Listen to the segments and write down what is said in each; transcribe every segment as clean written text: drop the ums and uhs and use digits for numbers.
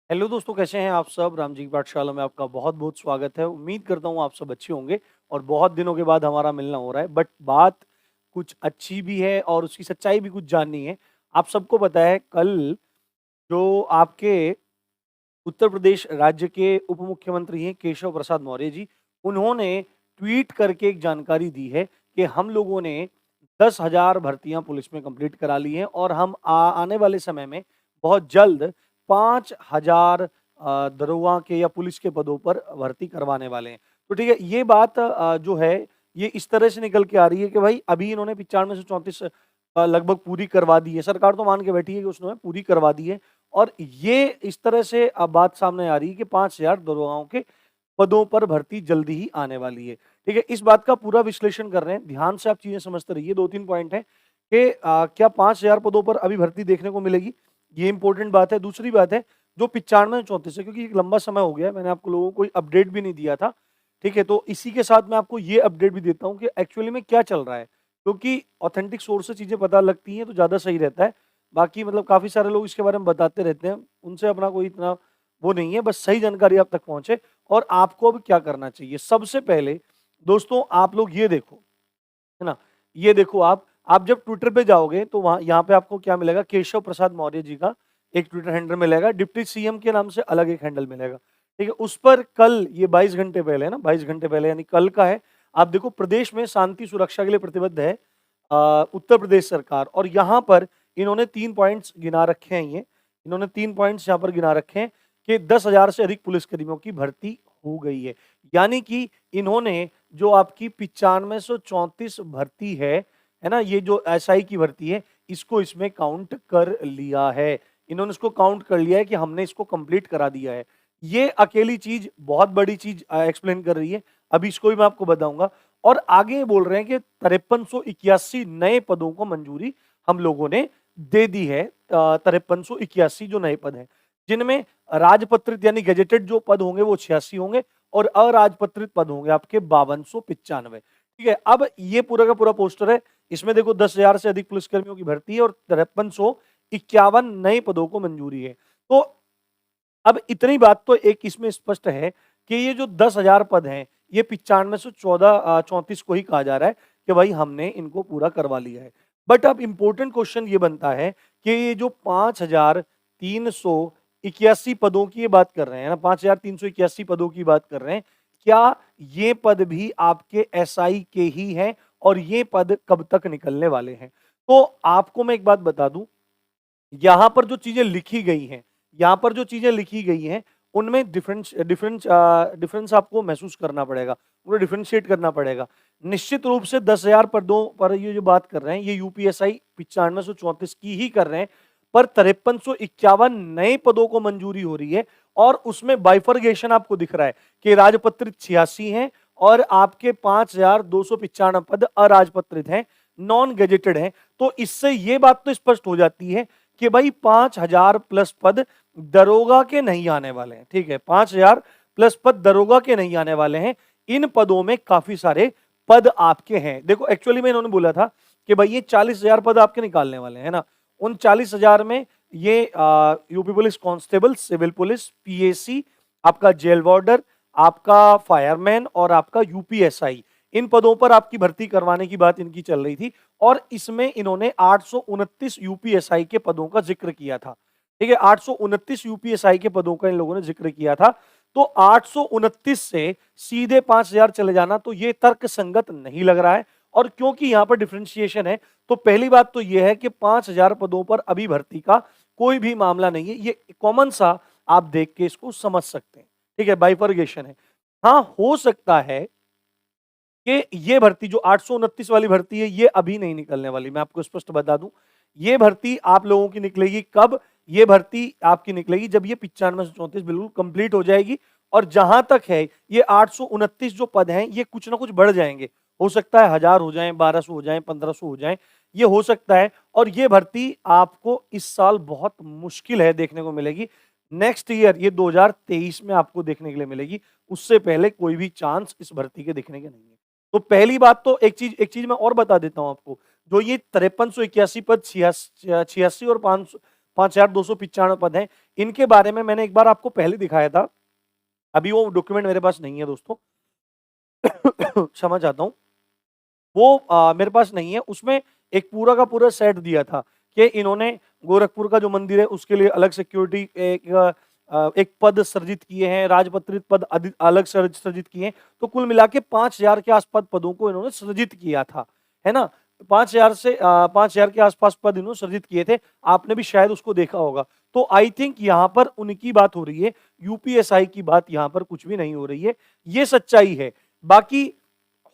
Hello दोस्तों, कैसे हैं आप सब? राम जी की पाठशाला में आपका बहुत-बहुत स्वागत है। उम्मीद करता हूँ आप सब अच्छे होंगे और बहुत दिनों के बाद हमारा मिलना हो रहा है। बट बात कुछ अच्छी भी है और उसकी सच्चाई भी कुछ जाननी है। आप सबको पता है कल जो आपके उत्तर प्रदेश राज्य के उप मुख्यमंत्री हैं केशव प्रसाद मौर्य जी, उन्होंने ट्वीट करके एक जानकारी दी है कि हम लोगों ने 10,000 भर्तियां पुलिस में कंप्लीट करा ली हैं और हम आने वाले समय में बहुत जल्द 5,000 दरोगा के या पुलिस के पदों पर भर्ती करवाने वाले हैं। तो ठीक है, ये बात जो है ये इस तरह से निकल के आ रही है कि भाई अभी इन्होंने 95 से 34 लगभग पूरी करवा दी है। सरकार तो मान के बैठी है कि उसने पूरी करवा दी है और ये इस तरह से अब बात सामने आ रही है कि 5,000 दरोगाओं के पदों पर भर्ती जल्दी ही आने वाली है। ठीक है, इस बात का पूरा विश्लेषण कर रहे हैं, ध्यान से आप चीजें समझते रहिए। 2-3 पॉइंट है कि क्या 5,000 पदों पर अभी भर्ती देखने को मिलेगी, ये इंपॉर्टेंट बात है। दूसरी बात है जो 95 34 है, क्योंकि एक लंबा समय हो गया है, मैंने आपको लोगों को कोई अपडेट भी नहीं दिया था। ठीक है, तो इसी के साथ मैं आपको ये अपडेट भी देता हूँ कि एक्चुअली में क्या चल रहा है, क्योंकि ऑथेंटिक सोर्स से चीजें पता लगती हैं तो ज्यादा सही रहता है। बाकी मतलब काफी सारे लोग इसके बारे में बताते रहते हैं, उनसे अपना कोई इतना वो नहीं है, बस सही जानकारी आप तक पहुंचे। और आपको अब क्या करना चाहिए, सबसे पहले दोस्तों आप लोग ये देखो, है ना, ये देखो आप जब ट्विटर पे जाओगे तो वहां यहाँ पे आपको क्या मिलेगा, केशव प्रसाद मौर्य जी का एक ट्विटर हैंडल मिलेगा, डिप्टी सीएम के नाम से अलग एक हैंडल मिलेगा। ठीक है, उस पर कल ये 22 घंटे पहले है ना, 22 घंटे पहले यानी कल का है। आप देखो, प्रदेश में शांति सुरक्षा के लिए प्रतिबद्ध है उत्तर प्रदेश सरकार, और यहाँ पर इन्होंने 3 पॉइंट्स गिना रखे हैं। ये इन्होंने 3 पॉइंट्स यहाँ पर गिना रखे हैं कि 10,000 से अधिक पुलिसकर्मियों की भर्ती हो गई है। यानी कि इन्होंने जो आपकी 9534 भर्ती है ना, ये जो एसआई की भर्ती है, इसको इसमें काउंट कर लिया है। इन्होंने इसको काउंट कर लिया है कि हमने इसको कंप्लीट करा दिया है। ये अकेली चीज बहुत बड़ी चीज एक्सप्लेन कर रही है, अभी इसको भी मैं आपको बताऊंगा। और आगे बोल रहे हैं कि 5381 नए पदों को मंजूरी हम लोगों ने दे दी है। 5381 जो नए पद हैं, जिनमें राजपत्रित यानी गेजेटेड जो पद होंगे वो 86 होंगे और अराजपत्रित पद होंगे आपके 5295। ठीक है, अब ये पूरा का पूरा पोस्टर है, इसमें देखो 10,000 से अधिक पुलिसकर्मियों की भर्ती है और 5351 नए पदों को मंजूरी है। तो अब इतनी बात तो एक इसमें स्पष्ट है कि ये जो 10,000 पद हैं, ये 95 से 34 को ही कहा जा रहा है कि भाई हमने इनको पूरा करवा लिया है। बट अब इंपॉर्टेंट क्वेश्चन ये बनता है कि ये जो 5,381 पदों की ये बात कर रहे हैं ना, 5,381 पदों की बात कर रहे हैं, क्या ये पद भी आपके एसआई के ही हैं और ये पद कब तक निकलने वाले हैं? तो आपको मैं एक बात बता दूं, यहां पर जो चीजें लिखी गई हैं, यहां पर जो चीजें लिखी गई हैं, उनमें डिफरेंस डिफरेंस डिफरेंस आपको महसूस करना पड़ेगा, उन्हें डिफरेंशिएट करना पड़ेगा। निश्चित रूप से 10,000 पदों पर ये जो बात कर रहे हैं, ये यूपीएसआई 9534 की ही कर रहे हैं, पर 5351 नए पदों को मंजूरी हो रही है और उसमें बाइफर्गेशन आपको दिख रहा है कि राजपत्रित 86 हैं और आपके 5,295 पद अराजपत्रित हैं, नॉन गेजेटेड हैं। तो इससे ये बात तो स्पष्ट हो जाती है कि भाई 5,000 प्लस पद दरोगा के नहीं आने वाले हैं। ठीक है, 5,000 प्लस पद दरोगा के नहीं आने वाले हैं। इन पदों में काफी सारे पद आपके हैं। देखो, एक्चुअली में इन्होंने बोला था कि भाई ये 40,000 पद आपके निकालने वाले हैं ना, उन 40,000 में ये UP police constable, civil police, PAC, आपका जेल वार्डर, आपका फायरमैन और आपका यूपीएसआई, इन पदों पर आपकी भर्ती करवाने की बात इनकी चल रही थी। और इसमें इन्होंने 829 यूपीएसआई के पदों का जिक्र किया था। ठीक है, 829 यूपीएसआई के पदों का इन लोगों ने जिक्र किया था। तो 829 से सीधे 5,000 चले जाना तो ये तर्क संगत नहीं लग रहा है। और क्योंकि यहां पर डिफरेंशिएशन है, तो पहली बात तो यह है कि 5,000 पदों पर अभी भर्ती का कोई भी मामला नहीं है। ये कॉमन सा आप देख के इसको समझ सकते हैं। ठीक है, बाइफर्गेशन है। हाँ, हो सकता है कि ये भर्ती जो 829 वाली भर्ती है, ये अभी नहीं निकलने वाली। मैं आपको स्पष्ट बता दूं, ये भर्ती आप लोगों की निकलेगी कब? ये भर्ती आपकी निकलेगी जब ये 95 से 34 बिल्कुल कंप्लीट हो जाएगी। और जहां तक है, ये 829 जो पद हैं, ये कुछ ना कुछ बढ़ जाएंगे। हो सकता है 1,000 हो जाए, 1,200 हो जाए, 1,500 हो जाए, ये हो सकता है। और ये भर्ती आपको इस साल बहुत मुश्किल है देखने को मिलेगी। नेक्स्ट ईयर ये 2023 में आपको देखने के लिए मिलेगी, उससे पहले कोई भी चांस इस भर्ती के दिखने के नहीं है। तो पहली बात तो एक चीज मैं और बता देता हूं आपको, जो ये 5381 पद 86 और 5295 पद हैं। इनके बारे में मैंने एक बार आपको पहले दिखाया था, अभी वो डॉक्यूमेंट मेरे पास नहीं है दोस्तों। क्षमा चाहता हूँ। वो मेरे पास नहीं है। उसमें एक पूरा का पूरा सेट दिया था कि इन्होंने गोरखपुर का जो मंदिर है उसके लिए अलग सिक्योरिटी एक पद सृजित किए हैं, राजपत्रित पद अलग सृजित किए हैं। तो कुल मिला के 5000 के आसपास पदों को इन्होंने सृजित किया था, है ना। 5000 के आसपास पद इन्होंने सृजित किए थे। आपने भी शायद उसको देखा होगा। तो आई थिंक यहाँ पर उनकी बात हो रही है, यूपीएसआई की बात यहाँ पर कुछ भी नहीं हो रही है। ये सच्चाई है। बाकी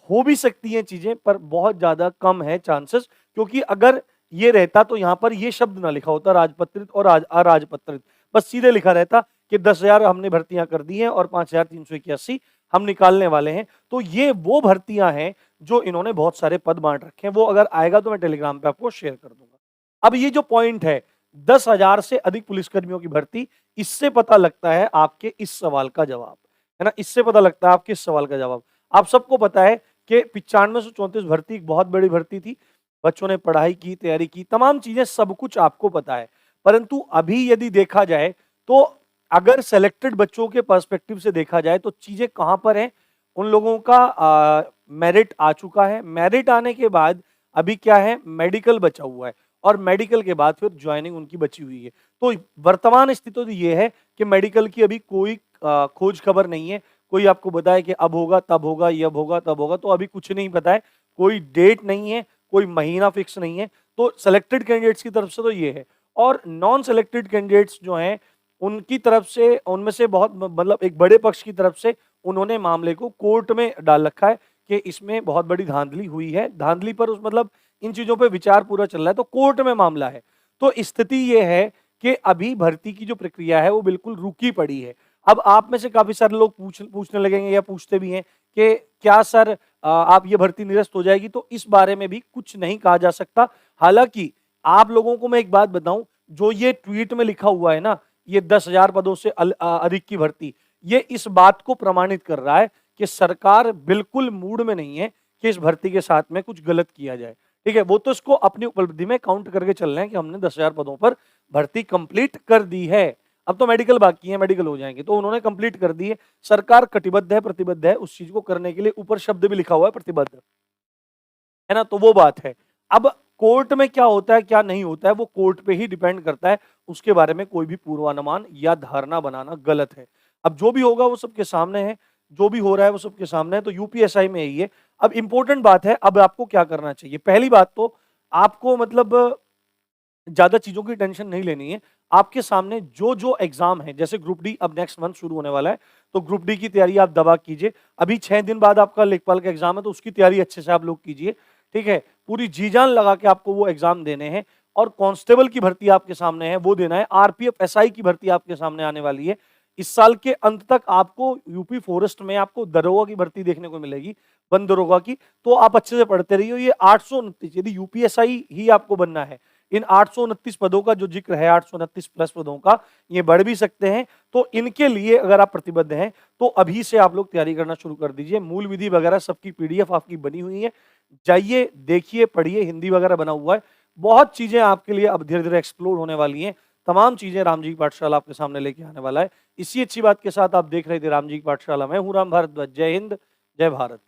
हो भी सकती हैं चीजें, पर बहुत ज्यादा कम है चांसेस, क्योंकि अगर ये रहता तो यहां पर ये शब्द ना लिखा होता राजपत्रित और अराजपत्रित, बस सीधे लिखा रहता कि 10,000 हमने भर्तियां कर दी हैं और 5,381 हम निकालने वाले हैं। तो ये वो भर्तियां हैं जो इन्होंने बहुत सारे पद बांट रखे हैं। वो अगर आएगा तो मैं टेलीग्राम पे आपको शेयर कर दूंगा। अब ये जो पॉइंट है 10,000 से अधिक पुलिसकर्मियों की भर्ती, इससे पता लगता है आपके इस सवाल का जवाब, है ना। इससे पता लगता है आपके इस सवाल का जवाब। आप सबको पता है कि 9534 भर्ती एक बहुत बड़ी भर्ती थी। बच्चों ने पढ़ाई की, तैयारी की, तमाम चीजें सब कुछ आपको पता है। परंतु अभी यदि देखा जाए तो अगर सेलेक्टेड बच्चों के पर्सपेक्टिव से देखा जाए तो चीजें कहां पर हैं। उन लोगों का मेरिट आ चुका है। मेरिट आने के बाद अभी क्या है, मेडिकल बचा हुआ है और मेडिकल के बाद फिर ज्वाइनिंग उनकी बची हुई है। तो वर्तमान स्थिति तो ये है कि मेडिकल की अभी कोई खोज खबर नहीं है। कोई आपको बताए कि अब होगा, तब होगा, ये अब होगा, तब होगा, तो अभी कुछ नहीं पता है। कोई डेट नहीं है, कोई महीना फिक्स नहीं है। तो सिलेक्टेड कैंडिडेट्स की तरफ से तो ये है। और नॉन सिलेक्टेड कैंडिडेट्स जो हैं उनकी तरफ से, उनमें से बहुत मतलब एक बड़े पक्ष की तरफ से उन्होंने मामले को कोर्ट में डाल रखा है कि इसमें बहुत बड़ी धांधली हुई है। धांधली पर उस मतलब इन चीजों पे विचार पूरा चल रहा है, तो कोर्ट में मामला है। तो स्थिति ये है कि अभी भर्ती की जो प्रक्रिया है वो बिल्कुल रुकी पड़ी है। अब आप में से काफी सारे लोग पूछने लगेंगे या पूछते भी हैं कि क्या सर आप ये भर्ती निरस्त हो जाएगी, तो इस बारे में भी कुछ नहीं कहा जा सकता। हालांकि आप लोगों को मैं एक बात बताऊं, जो ये ट्वीट में लिखा हुआ है ना, ये 10,000 पदों से अधिक की भर्ती, ये इस बात को प्रमाणित कर रहा है कि सरकार बिल्कुल मूड में नहीं है कि इस भर्ती के साथ में कुछ गलत किया जाए। ठीक है, वो तो इसको अपनी उपलब्धि में काउंट करके चल रहे हैं कि हमने 10,000 पदों पर भर्ती कंप्लीट कर दी है। अब तो मेडिकल बाकी है, मेडिकल हो जाएंगे, तो उन्होंने कंप्लीट कर दी है। सरकार कटिबद्ध है, प्रतिबद्ध है उस चीज को करने के लिए। ऊपर शब्द भी लिखा हुआ है प्रतिबद्ध, है ना। तो वो बात है। अब कोर्ट में क्या होता है क्या नहीं होता है वो कोर्ट पे ही डिपेंड करता है। उसके बारे में कोई भी पूर्वानुमान या धारणा बनाना गलत है। अब जो भी होगा वो सबके सामने है, जो भी हो रहा है वो सबके सामने है। तो यूपीएसआई में यही है। अब इंपॉर्टेंट बात है, अब आपको क्या करना चाहिए। पहली बात तो आपको मतलब ज्यादा चीजों की टेंशन नहीं लेनी है। आपके सामने जो जो एग्जाम है, जैसे ग्रुप डी अब नेक्स्ट मंथ शुरू होने वाला है, तो ग्रुप डी की तैयारी आप दबा कीजिए। अभी 6 दिन बाद आपका लेखपाल का एग्जाम है, तो उसकी तैयारी अच्छे से आप लोग कीजिए। ठीक है, पूरी जी जान लगा के आपको वो एग्जाम देने हैं। और कांस्टेबल की भर्ती आपके सामने है, वो देना है। आरपीएफ एसआई की भर्ती आपके सामने आने वाली है। इस साल के अंत तक आपको यूपी फॉरेस्ट में आपको दरोगा की भर्ती देखने को मिलेगी, वन दरोगा की। तो आप अच्छे से पढ़ते रहिए। ये 829, यदि यूपीएसआई ही आपको बनना है, इन 829 पदों का जो जिक्र है, 829 प्लस पदों का, ये बढ़ भी सकते हैं। तो इनके लिए अगर आप प्रतिबद्ध हैं तो अभी से आप लोग तैयारी करना शुरू कर दीजिए। मूल विधि वगैरह सबकी पीडीएफ आपकी बनी हुई है, जाइए देखिए पढ़िए। हिंदी वगैरह बना हुआ है। बहुत चीजें आपके लिए अब धीरे धीरे एक्सप्लोर होने वाली हैं। तमाम चीजें राम जी की पाठशाला आपके सामने लेके आने वाला है। इसी अच्छी बात के साथ आप देख रहे थे राम जी की पाठशाला। मैं हूं राम भारद्वाज। जय हिंद, जय भारत।